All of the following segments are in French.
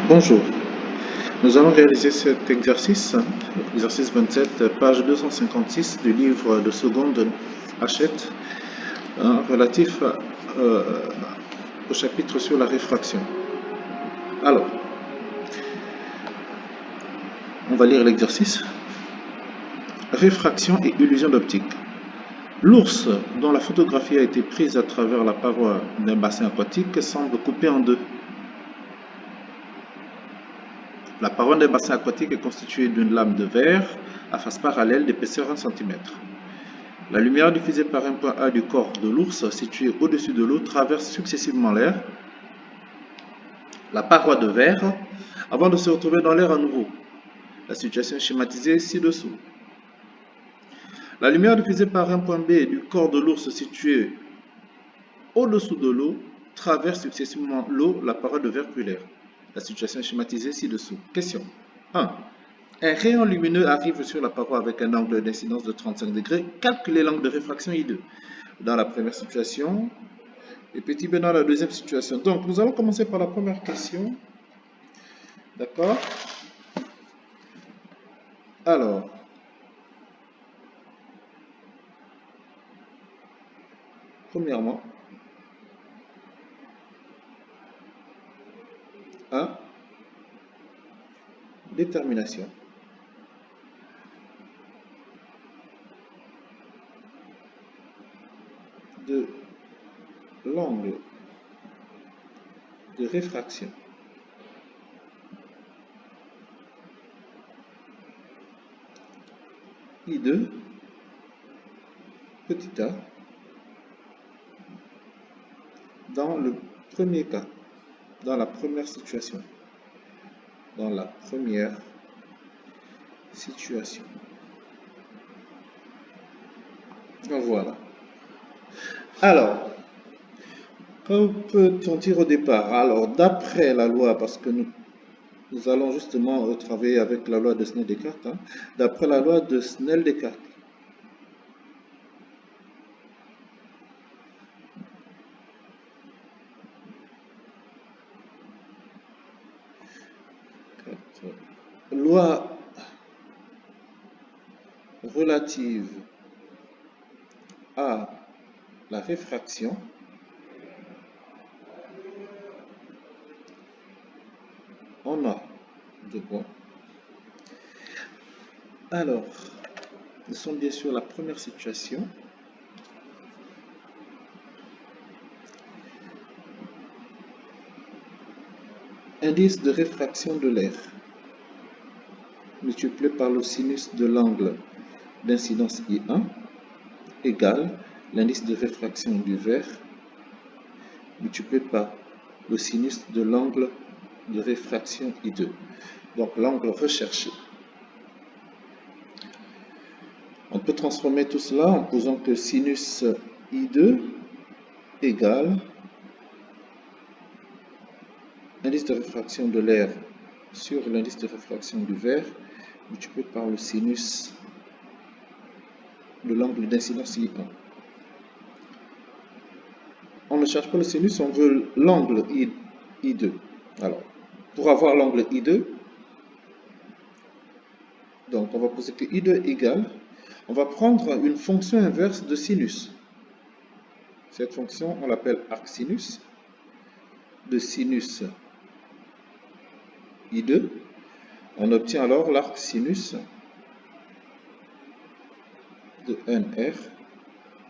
Bonjour, nous allons réaliser cet exercice, exercice 27, page 256 du livre de seconde Hachette, relatif au chapitre sur la réfraction. Alors, on va lire l'exercice. Réfraction et illusion d'optique. L'ours, dont la photographie a été prise à travers la paroi d'un bassin aquatique, semble coupé en deux. La paroi d'un bassin aquatique est constituée d'une lame de verre à face parallèle d'épaisseur 1 cm. La lumière diffusée par un point A du corps de l'ours situé au-dessus de l'eau traverse successivement l'air, la paroi de verre, avant de se retrouver dans l'air à nouveau. La situation est schématisée ci-dessous. La lumière diffusée par un point B du corps de l'ours situé au-dessous de l'eau traverse successivement l'eau, la paroi de verre puis l'air. La situation est schématisée ci-dessous. Question 1. Un rayon lumineux arrive sur la paroi avec un angle d'incidence de 35 degrés. Calculez l'angle de réfraction I2. Dans la première situation, et petit b dans la deuxième situation. Donc, nous allons commencer par la première question. D'accord? Alors, premièrement, 1. Détermination. De l'angle de réfraction I2 petit a dans le premier cas, dans la première situation. Dans la première situation. Voilà. Alors, que peut-on dire au départ? Alors, d'après la loi, parce que nous allons justement travailler avec la loi de Snell-Descartes, d'après la loi de Snell-Descartes, loi relative à la réfraction, on a deux points. Alors, nous sommes bien sûr la première situation. Indice de réfraction de l'air multiplié par le sinus de l'angle d'incidence I1 égale l'indice de réfraction du verre multiplié par le sinus de l'angle de réfraction I2. Donc l'angle recherché. On peut transformer tout cela en posant que sinus I2 égale l'indice de réfraction de l'air sur l'indice de réfraction du verre multiplié par le sinus de l'angle d'incidence I1. On ne cherche pas le sinus, on veut l'angle I2. Alors, pour avoir l'angle I2, donc on va poser que I2 égale, on va prendre une fonction inverse de sinus. Cette fonction, on l'appelle arcsinus de sinus I2. On obtient alors l'arcsinus de NR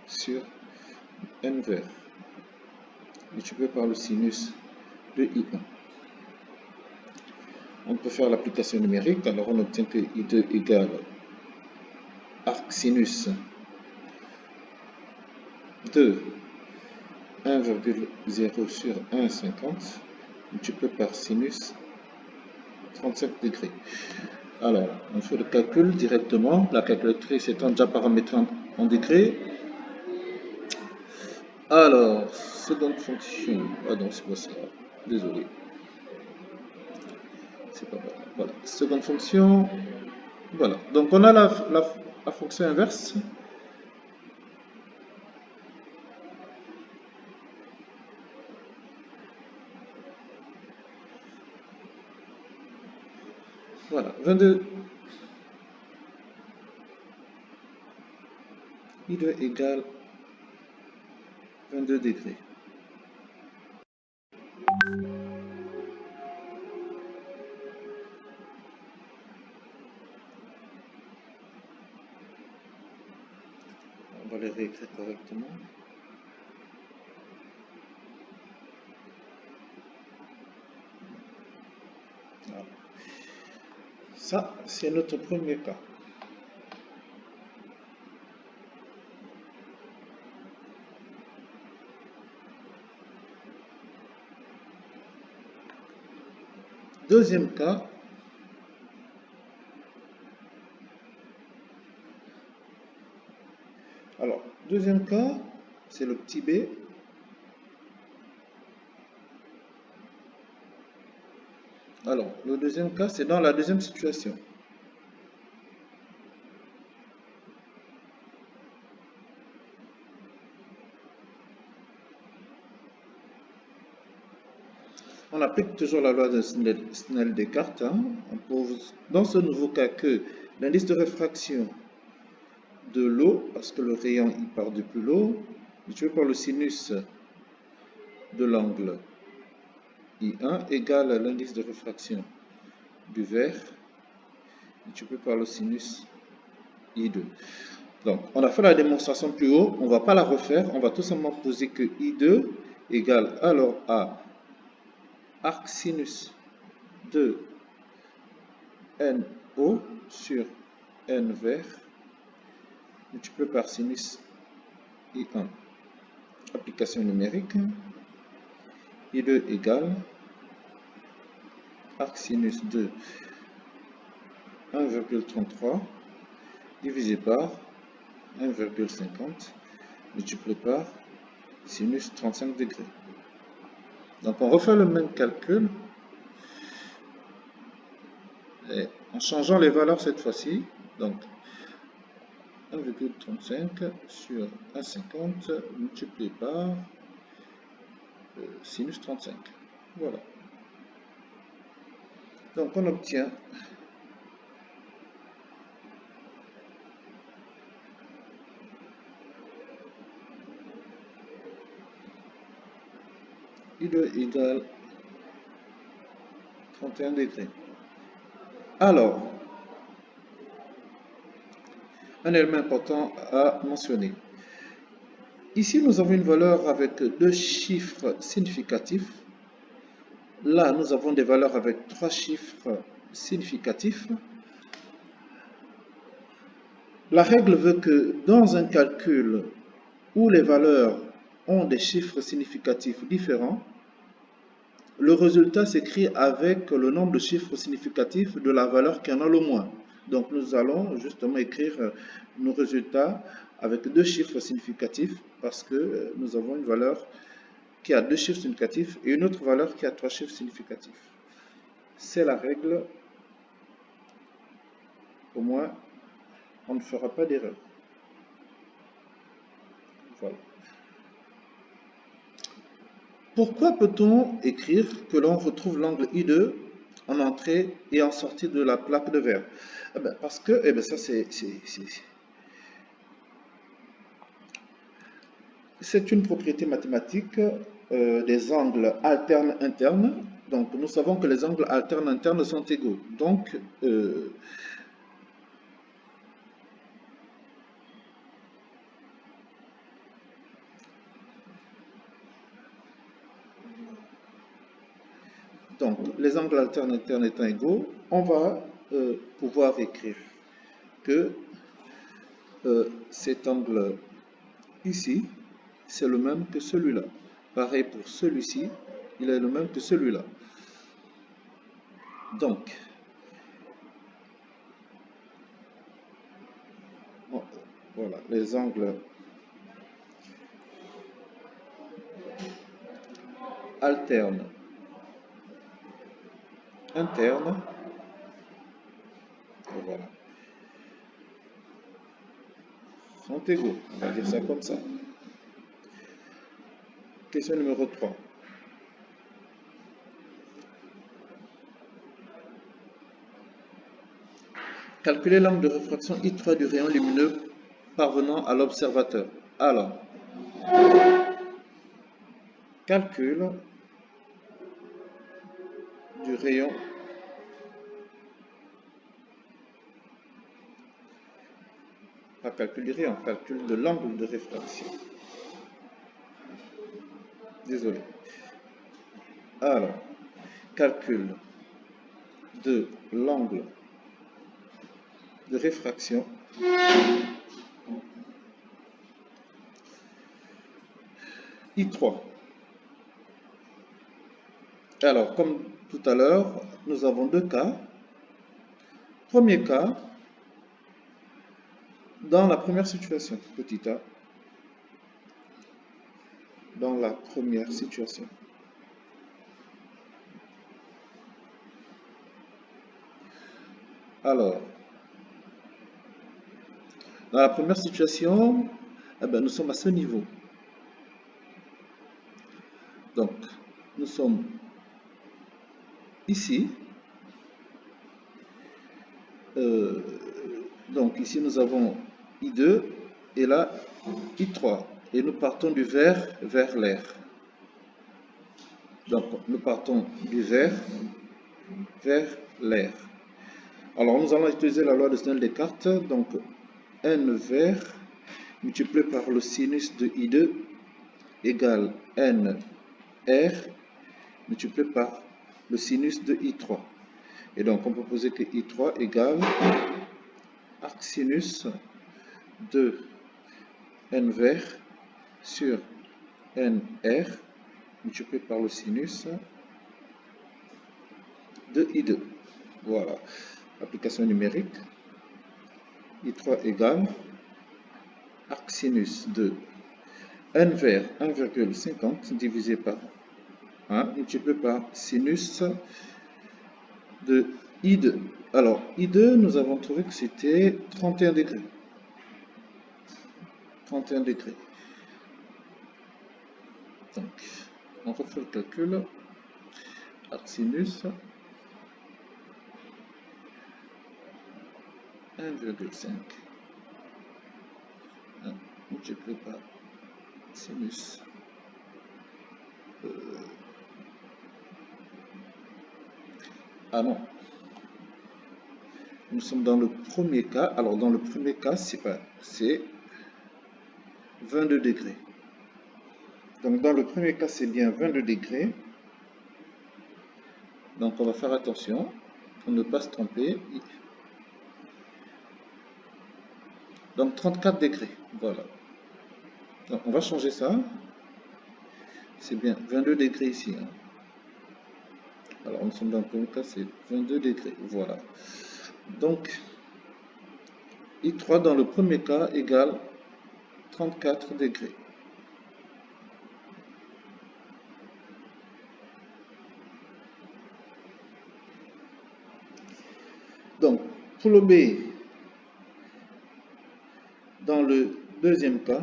sur N vert, multiplié par le sinus de I1. On peut faire l'application numérique, alors on obtient que I2 égale arcsinus de 1,0 sur 1,50 multiplié par sinus 35 degrés. Alors, on fait le calcul directement. La calculatrice étant déjà paramétrée en degrés. Alors, seconde fonction. Ah non, c'est pas ça. Désolé. C'est pas grave. Voilà. Seconde fonction. Voilà. Donc, on a la fonction inverse. Voilà, 22 I2 égale 22 degrés. On va les réécrire correctement. Voilà. Ça, c'est notre premier cas. Deuxième cas, alors, deuxième cas, c'est le petit b. Alors, le deuxième cas, c'est dans la deuxième situation. On applique toujours la loi de Snell-Descartes. On pose dans ce nouveau cas que l'indice de réfraction de l'eau, parce que le rayon il part depuis l'eau, multiplié par le sinus de l'angle I1 égale à l'indice de réfraction du verre multiplié par le sinus I2. Donc, on a fait la démonstration plus haut, on ne va pas la refaire, on va tout simplement poser que I2 égale alors à arc sinus de NO sur N vert multiplié par sinus I1. Application numérique, I2 égale arc sinus de 1,33 divisé par 1,50 multiplié par sinus 35 degrés. Donc on refait le même calcul et en changeant les valeurs cette fois-ci. Donc 1,35 sur 1,50 multiplié par sinus 35. Voilà. Donc on obtient I2 égale 31 degrés. Alors, un élément important à mentionner. Ici, nous avons une valeur avec deux chiffres significatifs. Là, nous avons des valeurs avec trois chiffres significatifs. La règle veut que dans un calcul où les valeurs ont des chiffres significatifs différents, le résultat s'écrit avec le nombre de chiffres significatifs de la valeur qui en a le moins. Donc nous allons justement écrire nos résultats avec deux chiffres significatifs parce que nous avons une valeur qui a deux chiffres significatifs et une autre valeur qui a trois chiffres significatifs. C'est la règle. Au moins, on ne fera pas d'erreur. Voilà. Pourquoi peut-on écrire que l'on retrouve l'angle I2 en entrée et en sortie de la plaque de verre? Parce que, ça c'est une propriété mathématique des angles alternes internes. Donc nous savons que les angles alternes internes sont égaux. Donc les angles alternes internes étant égaux, on va pouvoir écrire que cet angle ici, c'est le même que celui-là. Pareil pour celui-ci, il est le même que celui-là. Donc, voilà, les angles alternes internes, voilà, sont égaux. On va dire ça comme ça. Question numéro 3. Calculer l'angle de réfraction I3 du rayon lumineux parvenant à l'observateur. Alors, calcul du rayon pas calcul du rayon, calcul de l'angle de réfraction. Désolé. Alors, calcul de l'angle de réfraction I3. Alors, comme tout à l'heure, nous avons deux cas. Premier cas, dans la première situation, petit a, dans la première situation. Alors, dans la première situation, nous sommes à ce niveau. Donc, nous sommes ici. Donc, ici, nous avons I2 et là, I3. Et nous partons du vert vers l'air. Donc, nous partons du vert vers l'air. Alors, nous allons utiliser la loi de Snell-Descartes. Donc, n vert multiplié par le sinus de I2 égale n r multiplié par le sinus de I3. Et donc, on peut poser que I3 égale arc sinus de n vert sur nr multiplié par le sinus de I2. Voilà. Application numérique. I3 égale arc sinus de n vert 1,50 divisé par 1 multiplié par sinus de I2. Alors, I2, nous avons trouvé que c'était 31 degrés. 31 degrés. Donc, on refait le calcul. Arc sinus 1,5 multiplié par sinus ah non, nous sommes dans le premier cas. Alors dans le premier cas, c'est 22 degrés. Donc dans le premier cas, c'est bien 22 degrés. Donc on va faire attention pour ne pas se tromper. Donc 34 degrés, voilà. Donc on va changer ça. C'est bien 22 degrés ici. Hein. Alors nous sommes dans le premier cas, c'est 22 degrés, voilà. Donc I3 dans le premier cas égale 34 degrés. Donc, pour le B, dans le deuxième cas,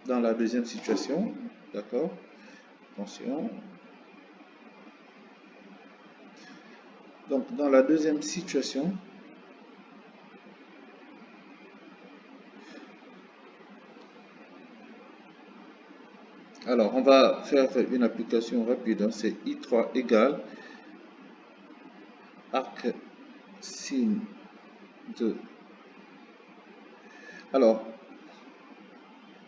dans la deuxième situation, d'accord? Attention. Donc, dans la deuxième situation, alors on va faire une application rapide, hein, c'est I3 égale arc sin de. Alors,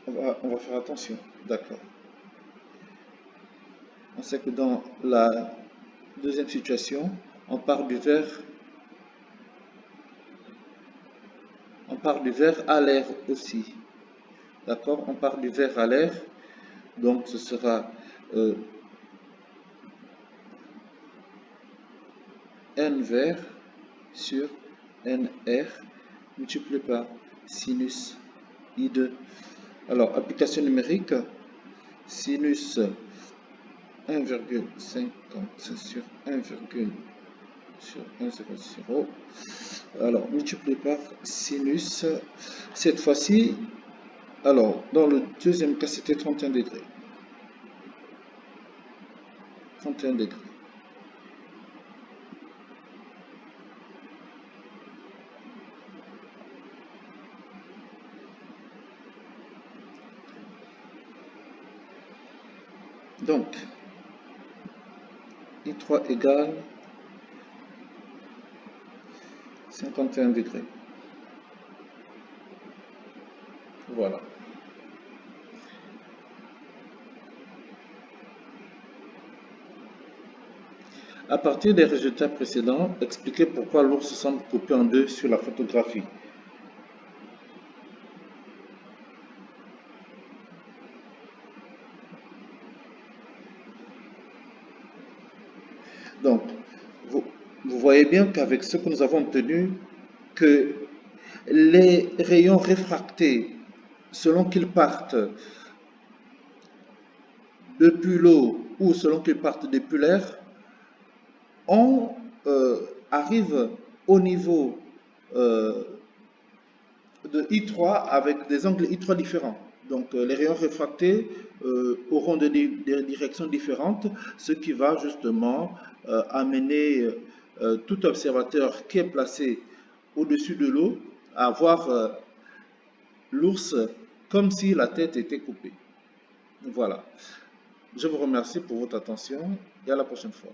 on va faire attention, d'accord. On sait que dans la deuxième situation, on part du vert à l'air aussi. D'accord? On part du vert à l'air. Donc ce sera n vert sur nr multiplié par sinus I2. Alors, application numérique, sinus 1,50 sur 1,0. Alors, multiplié par sinus. Cette fois-ci, alors, dans le deuxième cas, c'était 31 degrés. 31 degrés. Donc, I3 égale 51 degrés. Voilà. À partir des résultats précédents, expliquez pourquoi l'ours semble coupé en deux sur la photographie. Donc, vous voyez bien qu'avec ce que nous avons obtenu, que les rayons réfractés, selon qu'ils partent depuis l'eau ou selon qu'ils partent depuis l'air, arrivent au niveau de I3 avec des angles I3 différents. Donc les rayons réfractés auront des directions différentes, ce qui va justement amener tout observateur qui est placé au-dessus de l'eau à voir l'ours comme si la tête était coupée. Voilà. Je vous remercie pour votre attention et à la prochaine fois.